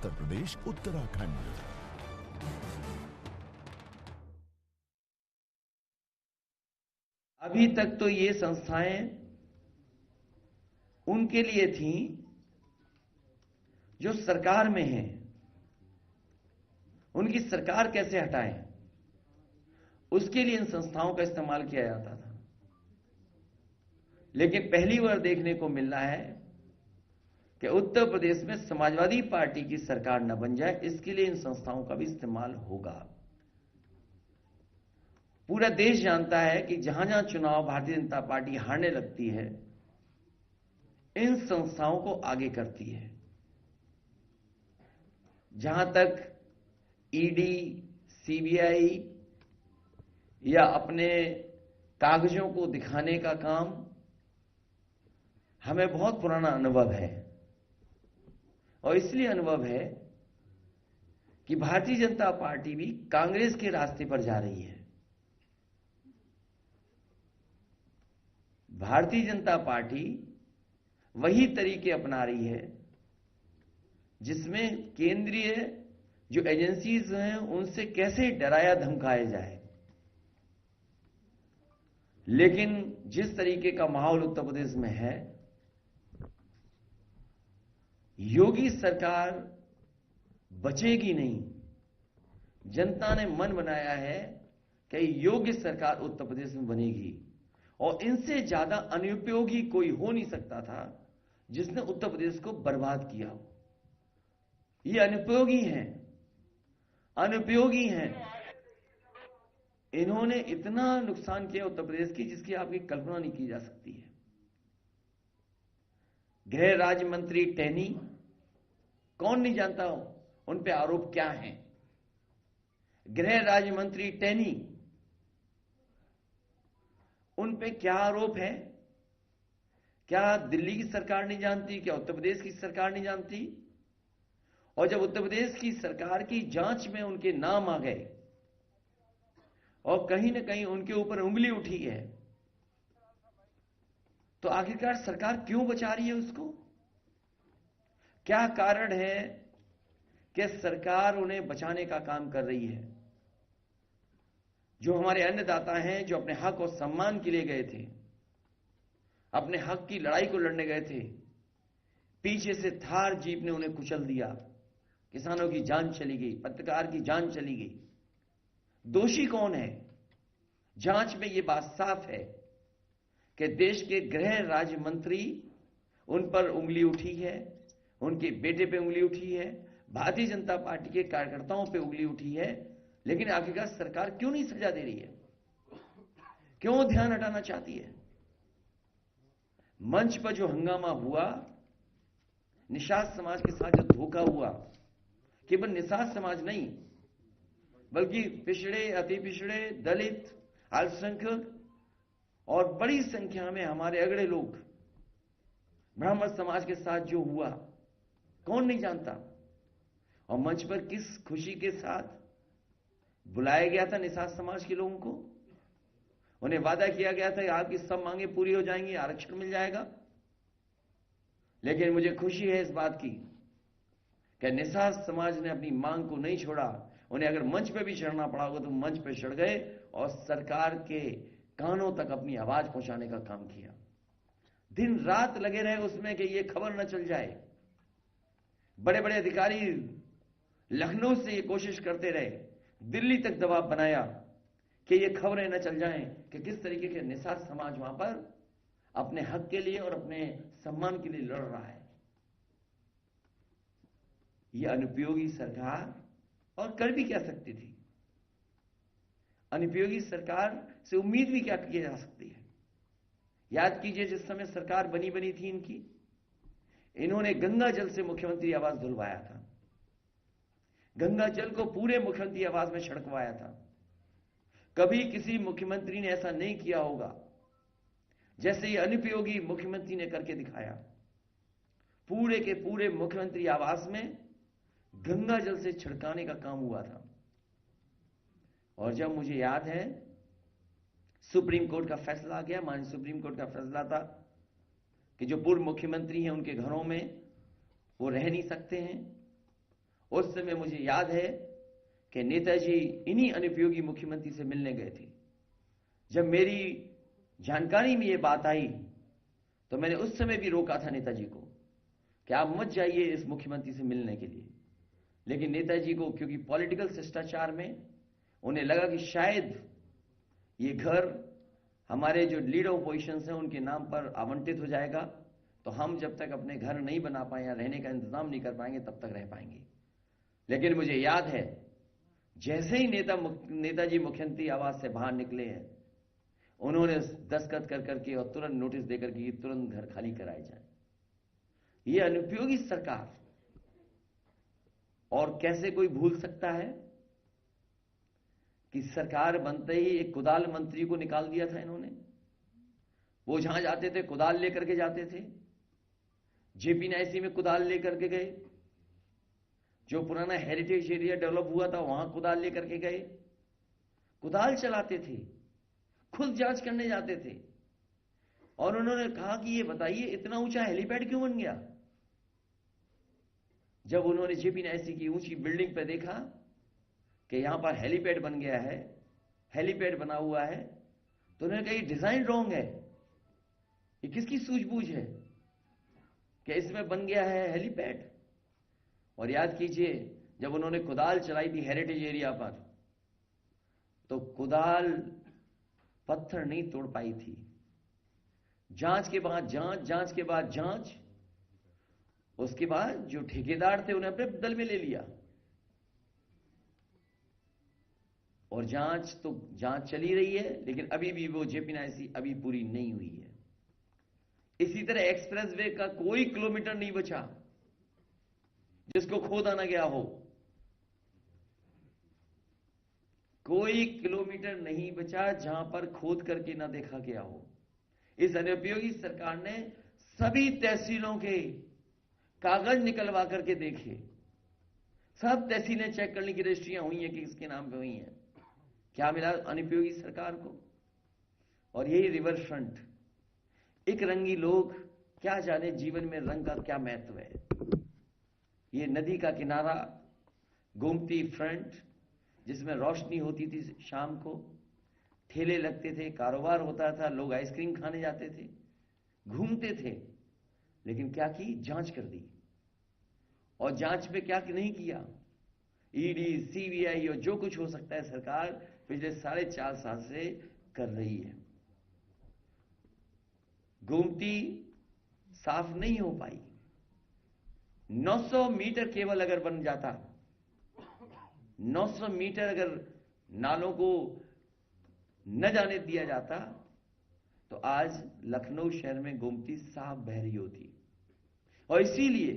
उत्तर प्रदेश उत्तराखंड। अभी तक तो ये संस्थाएं उनके लिए थीं जो सरकार में हैं, उनकी सरकार कैसे हटाएं, उसके लिए इन संस्थाओं का इस्तेमाल किया जाता था। लेकिन पहली बार देखने को मिल रहा है कि उत्तर प्रदेश में समाजवादी पार्टी की सरकार न बन जाए, इसके लिए इन संस्थाओं का भी इस्तेमाल होगा। पूरा देश जानता है कि जहां जहां चुनाव भारतीय जनता पार्टी हारने लगती है, इन संस्थाओं को आगे करती है। जहां तक ईडी, सीबीआई या अपने कागजों को दिखाने का काम, हमें बहुत पुराना अनुभव है और इसलिए अनुभव है कि भारतीय जनता पार्टी भी कांग्रेस के रास्ते पर जा रही है। भारतीय जनता पार्टी वही तरीके अपना रही है जिसमें केंद्रीय जो एजेंसीज हैं उनसे कैसे डराया धमकाया जाए। लेकिन जिस तरीके का माहौल उत्तर प्रदेश में है, योगी सरकार बचेगी नहीं। जनता ने मन बनाया है कि योगी सरकार उत्तर प्रदेश में बनेगी और इनसे ज्यादा अनुपयोगी कोई हो नहीं सकता था जिसने उत्तर प्रदेश को बर्बाद किया हो। ये अनुपयोगी हैं, अनुपयोगी हैं। इन्होंने इतना नुकसान किया उत्तर प्रदेश की जिसकी आपकी कल्पना नहीं की जा सकती है। गृह राज्य मंत्री टैनी, कौन नहीं जानता हो उन पे आरोप क्या हैं। गृह राज्य मंत्री टैनी, उन पे क्या आरोप है? क्या दिल्ली की सरकार नहीं जानती? क्या उत्तर प्रदेश की सरकार नहीं जानती? और जब उत्तर प्रदेश की सरकार की जांच में उनके नाम आ गए और कहीं ना कहीं उनके ऊपर उंगली उठी है, तो आखिरकार सरकार क्यों बचा रही है उसको? क्या कारण है कि सरकार उन्हें बचाने का काम कर रही है? जो हमारे अन्नदाता हैं, जो अपने हक और सम्मान के लिए गए थे, अपने हक की लड़ाई को लड़ने गए थे, पीछे से थार जीप ने उन्हें कुचल दिया। किसानों की जान चली गई, पत्रकार की जान चली गई। दोषी कौन है? जांच में यह बात साफ है कि देश के गृह राज्य मंत्री, उन पर उंगली उठी है, उनके बेटे पे उंगली उठी है, भारतीय जनता पार्टी के कार्यकर्ताओं पे उंगली उठी है। लेकिन आखिरकार सरकार क्यों नहीं सजा दे रही है? क्यों ध्यान हटाना चाहती है? मंच पर जो हंगामा हुआ, निषाद समाज के साथ जो धोखा हुआ, केवल निषाद समाज नहीं बल्कि पिछड़े, अति पिछड़े, दलित, अल्पसंख्यक और बड़ी संख्या में हमारे अगड़े लोग, ब्राह्मण समाज के साथ जो हुआ, कौन नहीं जानता? और मंच पर किस खुशी के साथ बुलाया गया था निषाद समाज के लोगों को। उन्हें वादा किया गया था कि आपकी सब मांगें पूरी हो जाएंगी, आरक्षण मिल जाएगा। लेकिन मुझे खुशी है इस बात की कि निषाद समाज ने अपनी मांग को नहीं छोड़ा। उन्हें अगर मंच पे भी चढ़ना पड़ा होगा तो मंच पे चढ़ गए और सरकार के कानों तक अपनी आवाज पहुंचाने का काम किया। दिन रात लगे रहे उसमें कि यह खबर न चल जाए। बड़े बड़े अधिकारी लखनऊ से ये कोशिश करते रहे, दिल्ली तक दबाव बनाया कि ये खबरें न चल जाएं कि किस तरीके के निषाद समाज वहां पर अपने हक के लिए और अपने सम्मान के लिए लड़ रहा है। ये अनुपयोगी सरकार, और कर भी क्या सकती थी? अनुपयोगी सरकार से उम्मीद भी क्या की जा सकती है? याद कीजिए जिस समय सरकार बनी थी इनकी, इन्होंने गंगा जल से मुख्यमंत्री आवास धुलवाया था। गंगा जल को पूरे मुख्यमंत्री आवास में छिड़कवाया था। कभी किसी मुख्यमंत्री ने ऐसा नहीं किया होगा जैसे ये अनुपयोगी मुख्यमंत्री ने करके दिखाया। पूरे के पूरे मुख्यमंत्री आवास में गंगा जल से छिड़काने का काम हुआ था। और जब मुझे याद है सुप्रीम कोर्ट का फैसला आ गया, माननीय सुप्रीम कोर्ट का फैसला था कि जो पूर्व मुख्यमंत्री हैं उनके घरों में वो रह नहीं सकते हैं उस समय मुझे याद है कि नेताजी इन्हीं अनुपयोगी मुख्यमंत्री से मिलने गए थे। जब मेरी जानकारी में यह बात आई तो मैंने उस समय भी रोका था नेताजी को कि आप मत जाइए इस मुख्यमंत्री से मिलने के लिए। लेकिन नेताजी को क्योंकि पॉलिटिकल शिष्टाचार में उन्हें लगा कि शायद ये घर हमारे जो लीडर ऑपोजिशन हैं उनके नाम पर आवंटित हो जाएगा, तो हम जब तक अपने घर नहीं बना पाए या रहने का इंतजाम नहीं कर पाएंगे तब तक रह पाएंगे। लेकिन मुझे याद है जैसे ही नेताजी मुख्यमंत्री आवास से बाहर निकले हैं, उन्होंने दस्तखत कर करके और तुरंत नोटिस देकर के तुरंत घर खाली कराए जाए। ये अनुपयोगी सरकार, और कैसे कोई भूल सकता है कि सरकार बनते ही एक कुदाल मंत्री को निकाल दिया था इन्होंने। वो जहां जाते थे कुदाल लेकर के जाते थे। जेपी नायसी में कुदाल लेकर के गए, जो पुराना हेरिटेज एरिया डेवलप हुआ था वहां कुदाल लेकर के गए, कुदाल चलाते थे, खुद जांच करने जाते थे। और उन्होंने कहा कि ये बताइए इतना ऊंचा हेलीपैड क्यों बन गया। जब उन्होंने जेपी नायसी की ऊंची बिल्डिंग पर देखा कि यहां पर हेलीपैड बन गया है, हेलीपैड बना हुआ है, तो उन्होंने कहा ये डिजाइन रॉन्ग है, ये किसकी सूझबूझ है कि इसमें बन गया है हेलीपैड। और याद कीजिए जब उन्होंने कुदाल चलाई थी हेरिटेज एरिया पर, तो कुदाल पत्थर नहीं तोड़ पाई थी। जांच के बाद जांच के बाद जांच, उसके बाद जो ठेकेदार थे उन्हें अपने दल में ले लिया। और जांच चली रही है, लेकिन अभी भी वो जेपी नायसी अभी पूरी नहीं हुई है। इसी तरह एक्सप्रेसवे का कोई किलोमीटर नहीं बचा जिसको खोदा ना गया हो। कोई किलोमीटर नहीं बचा जहां पर खोद करके ना देखा गया हो। इस अनुपयोगी सरकार ने सभी तहसीलों के कागज निकलवा करके देखे। सब तहसीलें चेक करने की रजिस्ट्रियां हुई हैं कि किसके नाम पे हुई हैं। क्या मिला अनुपयोगी सरकार को? और यही रिवर फ्रंट, एक रंगी लोग क्या जाने जीवन में रंग का क्या महत्व है। ये नदी का किनारा गोमती फ्रंट, जिसमें रोशनी होती थी शाम को, ठेले लगते थे, कारोबार होता था, लोग आइसक्रीम खाने जाते थे, घूमते थे। लेकिन क्या की? जांच कर दी। और जांच पे क्या नहीं किया? ईडी, सीबीआई और जो कुछ हो सकता है सरकार पिछले 4.5 साल से कर रही है। गोमती साफ नहीं हो पाई। 900 मीटर केवल अगर बन जाता, 900 मीटर अगर नालों को न जाने दिया जाता, तो आज लखनऊ शहर में गोमती साफ बह रही होती। और इसीलिए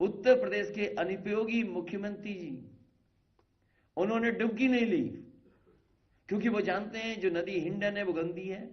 उत्तर प्रदेश के अनुपयोगी मुख्यमंत्री जी, उन्होंने डुबकी नहीं ली, क्योंकि वो जानते हैं जो नदी हिंडन है वो गंदी है।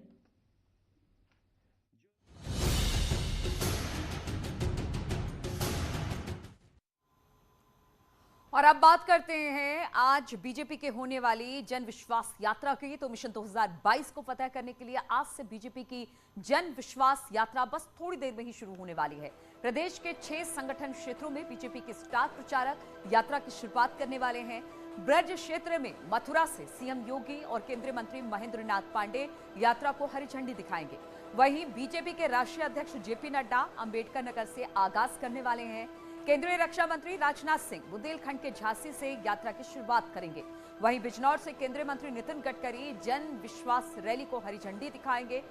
और अब बात करते हैं आज बीजेपी के होने वाली जन विश्वास यात्रा की। तो मिशन 2022 को फतह करने के लिए आज से बीजेपी की जन विश्वास यात्रा बस थोड़ी देर में ही शुरू होने वाली है। प्रदेश के 6 संगठन क्षेत्रों में बीजेपी के स्टार प्रचारक यात्रा की शुरुआत करने वाले हैं। ब्रज क्षेत्र में मथुरा से सीएम योगी और केंद्रीय मंत्री महेंद्र नाथ पांडे यात्रा को हरी झंडी दिखाएंगे। वहीं बीजेपी के राष्ट्रीय अध्यक्ष जेपी नड्डा अंबेडकर नगर से आगाज करने वाले हैं। केंद्रीय रक्षा मंत्री राजनाथ सिंह बुंदेलखंड के झांसी से यात्रा की शुरुआत करेंगे। वहीं बिजनौर से केंद्रीय मंत्री नितिन गडकरी जन विश्वास रैली को हरी झंडी दिखाएंगे।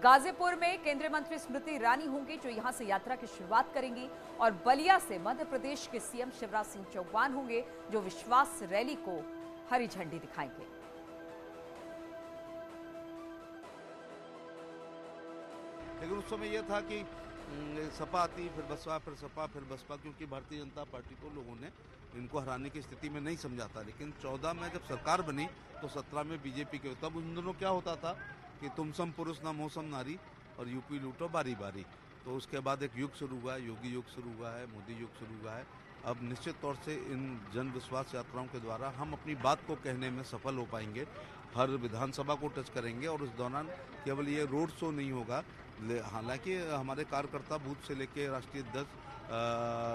गाजीपुर में केंद्रीय मंत्री स्मृति ईरानी होंगी जो यहां से यात्रा की शुरुआत करेंगी। और बलिया से मध्य प्रदेश के सीएम शिवराज सिंह चौहान होंगे जो विश्वास रैली को हरी झंडी दिखाएंगे। लेकिन उस समय यह था कि सपा आती, फिर बसपा, फिर सपा, फिर बसपा, क्योंकि भारतीय जनता पार्टी को लोगों ने इनको हराने की स्थिति में नहीं समझा था। लेकिन 14 में जब सरकार बनी तो 17 में बीजेपी के, तब उन दोनों क्या होता था कि तुम सम पुरुष ना मौसम नारी और यूपी लूटो बारी बारी। तो उसके बाद एक युग शुरू हुआ है, योगी युग शुरू हुआ है, मोदी युग शुरू हुआ है। अब निश्चित तौर से इन जन विश्वास यात्राओं के द्वारा हम अपनी बात को कहने में सफल हो पाएंगे। हर विधानसभा को टच करेंगे और उस दौरान केवल ये रोड शो नहीं होगा। हालांकि हमारे कार्यकर्ता बूथ से लेकर राष्ट्रीय अध्यक्ष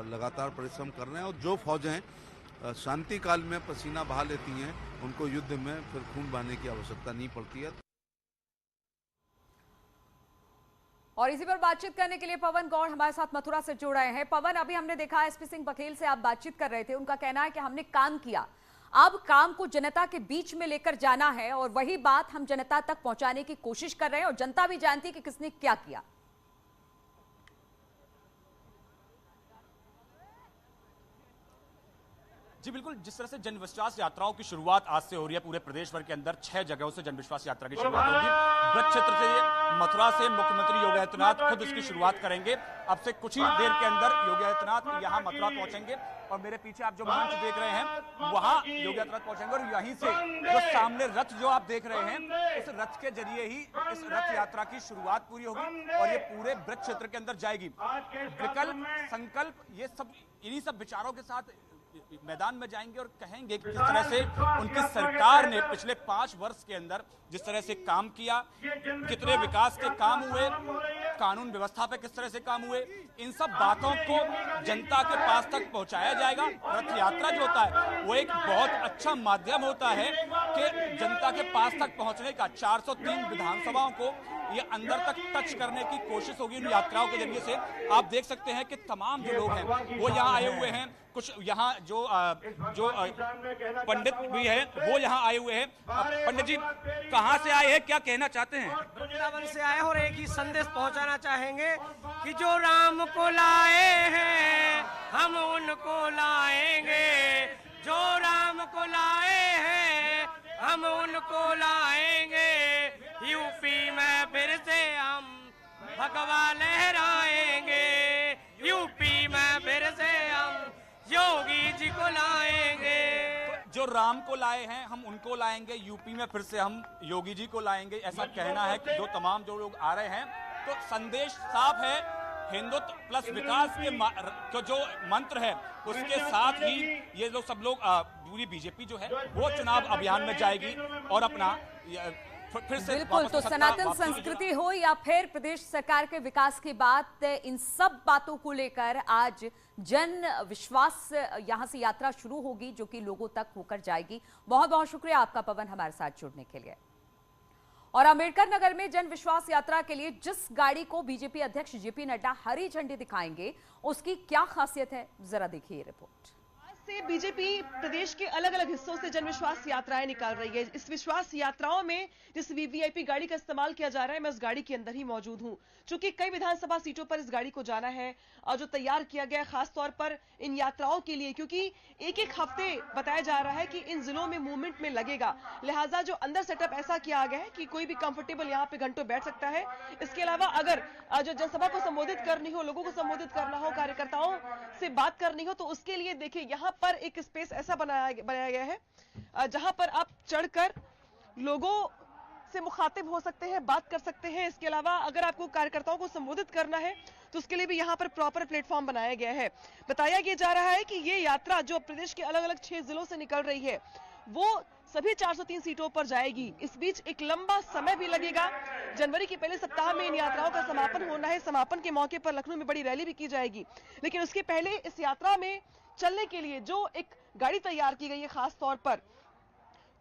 लगातार परिश्रम कर रहे हैं। और जो फौजें शांति काल में पसीना बहा लेती हैं, उनको युद्ध में फिर खून बहाने की आवश्यकता नहीं पड़ती है। और इसी पर बातचीत करने के लिए पवन गौड़ हमारे साथ मथुरा से जुड़ रहे हैं। पवन, अभी हमने देखा एसपी सिंह बघेल से आप बातचीत कर रहे थे, उनका कहना है कि हमने काम किया, अब काम को जनता के बीच में लेकर जाना है और वही बात हम जनता तक पहुंचाने की कोशिश कर रहे हैं और जनता भी जानती है कि किसने क्या किया। जी बिल्कुल, जिस तरह से जन विश्वास यात्राओं की शुरुआत आज से हो रही है, पूरे प्रदेश भर के अंदर 6 जगहों से जन विश्वास यात्रा की शुरुआत होगी। ब्रज क्षेत्र से, मथुरा से मुख्यमंत्री योगी आदित्यनाथ खुद इसकी शुरुआत करेंगे। अब से कुछ ही देर के अंदर योगी आदित्यनाथ यहाँ मथुरा पहुंचेंगे और मेरे पीछे आप जो मंच देख रहे हैं वहां योगी आदित्यनाथ पहुंचेंगे और यहीं से जो सामने रथ जो आप देख रहे हैं, इस रथ के जरिए ही इस रथ यात्रा की शुरुआत पूरी होगी और ये पूरे ब्रज क्षेत्र के अंदर जाएगी। विकल्प, संकल्प, ये सब इन्हीं सब विचारों के साथ मैदान में जाएंगे और कहेंगे कि किस तरह से उनकी सरकार ने पिछले 5 वर्ष के अंदर जिस तरह से काम किया, कितने विकास के काम हुए, कानून व्यवस्था पे किस तरह से काम हुए, इन सब बातों को जनता के पास तक पहुंचाया जाएगा। रथ यात्रा जो होता है वो एक बहुत अच्छा माध्यम होता है कि जनता के पास तक पहुंचने का। 403 विधानसभाओं को ये अंदर तक टच करने की कोशिश होगी इन यात्राओं के जरिए से। आप देख सकते हैं कि तमाम जो लोग हैं वो यहाँ आए हुए हैं, कुछ यहाँ जो पंडित भी है वो यहाँ आए हुए हैं। पंडित जी कहाँ से आए हैं, क्या कहना चाहते हैं? वृंदावन से आए और एक ही संदेश पहुंचाना चाहेंगे कि जो राम को लाए हैं हम उनको लाएंगे, जो राम को लाए हैं हम उनको लाएंगे। यूपी में फिर से हम भगवा लहराएंगे, यूपी में फिर से हम योगी जी को लाएंगे। जो राम को लाए हैं हम उनको लाएंगे, यूपी में फिर से हम योगी जी को लाएंगे, ऐसा कहना है कि जो तमाम जो लोग आ रहे हैं। तो संदेश साफ है, हिंदुत्व प्लस विकास के जो मंत्र है उसके साथ ही ये जो सब लोग पूरी बीजेपी जो है वो चुनाव अभियान में जाएगी और अपना फिर से बिल्कुल। तो सनातन संस्कृति हो या फिर प्रदेश सरकार के विकास की बात, इन सब बातों को लेकर आज जन विश्वास यहां से यात्रा शुरू होगी जो कि लोगों तक होकर जाएगी। बहुत बहुत शुक्रिया आपका पवन हमारे साथ जुड़ने के लिए। और अंबेडकर नगर में जन विश्वास यात्रा के लिए जिस गाड़ी को बीजेपी अध्यक्ष जेपी नड्डा हरी झंडी दिखाएंगे उसकी क्या खासियत है, जरा देखिए ये रिपोर्ट। से बीजेपी प्रदेश के अलग अलग हिस्सों से जन विश्वास यात्राएं निकाल रही है। इस विश्वास यात्राओं में जिस वीवीआईपी गाड़ी का इस्तेमाल किया जा रहा है, मैं उस गाड़ी के अंदर ही मौजूद हूं। चूंकि कई विधानसभा सीटों पर इस गाड़ी को जाना है और जो तैयार किया गया खास तौर पर इन यात्राओं के लिए, क्योंकि एक हफ्ते बताया जा रहा है कि इन जिलों में मूवमेंट में लगेगा, लिहाजा जो अंदर सेटअप ऐसा किया गया है कि कोई भी कंफर्टेबल यहाँ पे घंटों बैठ सकता है। इसके अलावा अगर जो जनसभा को संबोधित करनी हो, लोगों को संबोधित करना हो, कार्यकर्ताओं से बात करनी हो, तो उसके लिए देखिए यहाँ पर एक स्पेस ऐसा बनाया गया है जहां पर आप चढ़कर लोगों से मुखातिब हो सकते हैं, बात कर सकते हैं। इसके अलावा अगर आपको कार्यकर्ताओं को संबोधित करना है तो उसके लिए भी यहाँ पर प्रॉपर प्लेटफॉर्म बनाया गया है। बताया यह जा रहा है कि ये यात्रा जो प्रदेश के अलग अलग 6 जिलों से निकल रही है वो सभी 403 सीटों पर जाएगी। इस बीच एक लंबा समय भी लगेगा। जनवरी के पहले सप्ताह में इन यात्राओं का समापन होना है। समापन के मौके पर लखनऊ में बड़ी रैली भी की जाएगी, लेकिन उसके पहले इस यात्रा में चलने के लिए जो एक गाड़ी तैयार की गई है खास तौर पर,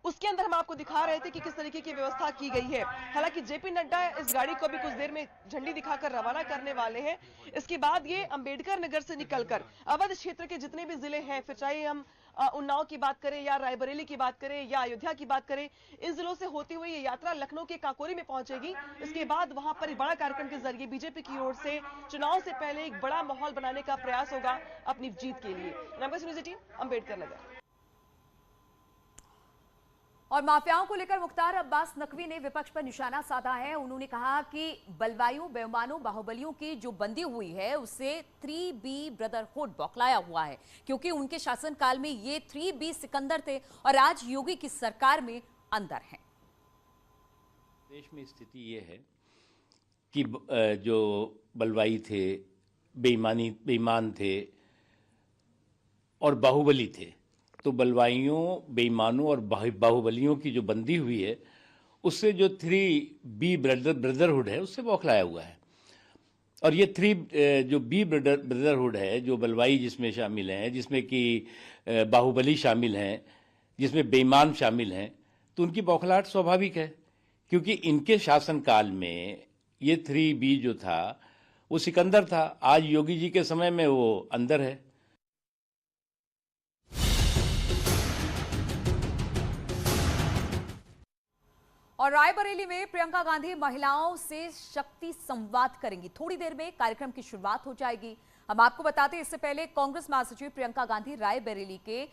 उसके अंदर हम आपको दिखा रहे थे कि किस तरीके की व्यवस्था की गई है। हालांकि जेपी नड्डा इस गाड़ी को भी कुछ देर में झंडी दिखाकर रवाना करने वाले हैं। इसके बाद ये अंबेडकर नगर से निकलकर अवध क्षेत्र के जितने भी जिले हैं, फिर चाहे हम उन्नाव की बात करें या रायबरेली की बात करें या अयोध्या की बात करें, इन जिलों से होती हुई ये यात्रा लखनऊ के काकोरी में पहुंचेगी। इसके बाद वहां पर एक बड़ा कार्यक्रम के जरिए बीजेपी की ओर से चुनाव से पहले एक बड़ा माहौल बनाने का प्रयास होगा अपनी जीत के लिए। Number news 18 Ambedkar Nagar. और माफियाओं को लेकर मुख्तार अब्बास नकवी ने विपक्ष पर निशाना साधा है। उन्होंने कहा कि बलवाइयों, बेईमानों, बाहुबलियों की जो बंदी हुई है उससे 3B ब्रदरहुड बौखलाया हुआ है, क्योंकि उनके शासनकाल में ये 3B सिकंदर थे और आज योगी की सरकार में अंदर हैं। देश में स्थिति ये है कि जो बलवाई थे, बेईमान थे और बाहुबली थे, तो बलवाइयों, बेईमानों और बाहुबलियों की जो बंदी हुई है उससे जो 3B ब्रदरहुड है उससे बौखलाया हुआ है। और ये थ्री जो बी ब्रदरहुड है, जो बलवाई जिसमें शामिल हैं, जिसमें कि बाहुबली शामिल हैं, जिसमें बेईमान शामिल हैं, तो उनकी बौखलाहट स्वाभाविक है, क्योंकि इनके शासनकाल में ये 3B जो था वो सिकंदर था। आज योगी जी के समय में वो अंदर है। और रायबरेली में प्रियंका गांधी महिलाओं से शक्ति संवाद करेंगी। थोड़ी देर में कार्यक्रम की शुरुआत हो जाएगी। हम आपको बताते हैं, इससे पहले कांग्रेस महासचिव प्रियंका गांधी रायबरेली के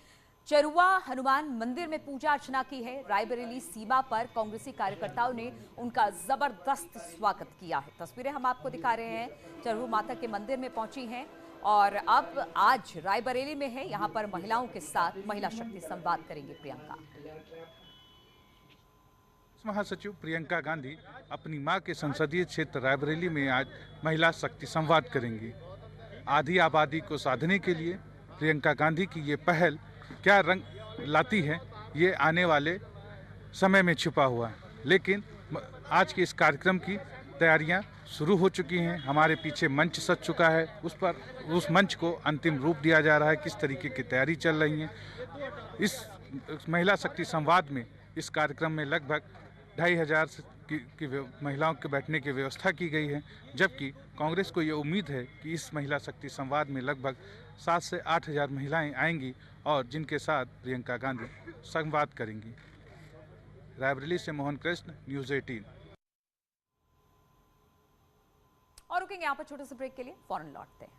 चरुआ हनुमान मंदिर में पूजा अर्चना की है। रायबरेली सीमा पर कांग्रेसी कार्यकर्ताओं ने उनका जबरदस्त स्वागत किया है। तस्वीरें हम आपको दिखा रहे हैं, चरहू माता के मंदिर में पहुंची हैं और अब आज रायबरेली में है। यहां पर महिलाओं के साथ महिला शक्ति संवाद करेंगे प्रियंका। महासचिव प्रियंका गांधी अपनी मां के संसदीय क्षेत्र रायबरेली में आज महिला शक्ति संवाद करेंगी। आधी आबादी को साधने के लिए प्रियंका गांधी की ये पहल क्या रंग लाती है, ये आने वाले समय में छुपा हुआ है। लेकिन आज के इस कार्यक्रम की तैयारियां शुरू हो चुकी हैं। हमारे पीछे मंच सज चुका है, उस मंच को अंतिम रूप दिया जा रहा है। किस तरीके की तैयारी चल रही है। इस महिला शक्ति संवाद में इस कार्यक्रम में लगभग 2500 की महिलाओं के बैठने की व्यवस्था की गई है, जबकि कांग्रेस को ये उम्मीद है कि इस महिला शक्ति संवाद में लगभग 7 से 8000 महिलाएं आएंगी और जिनके साथ प्रियंका गांधी संवाद करेंगी। रायबरेली से मोहन कृष्ण, न्यूज़ 18। और रुकेंगे यहाँ पर छोटे से ब्रेक के लिए, फौरन लौटते हैं।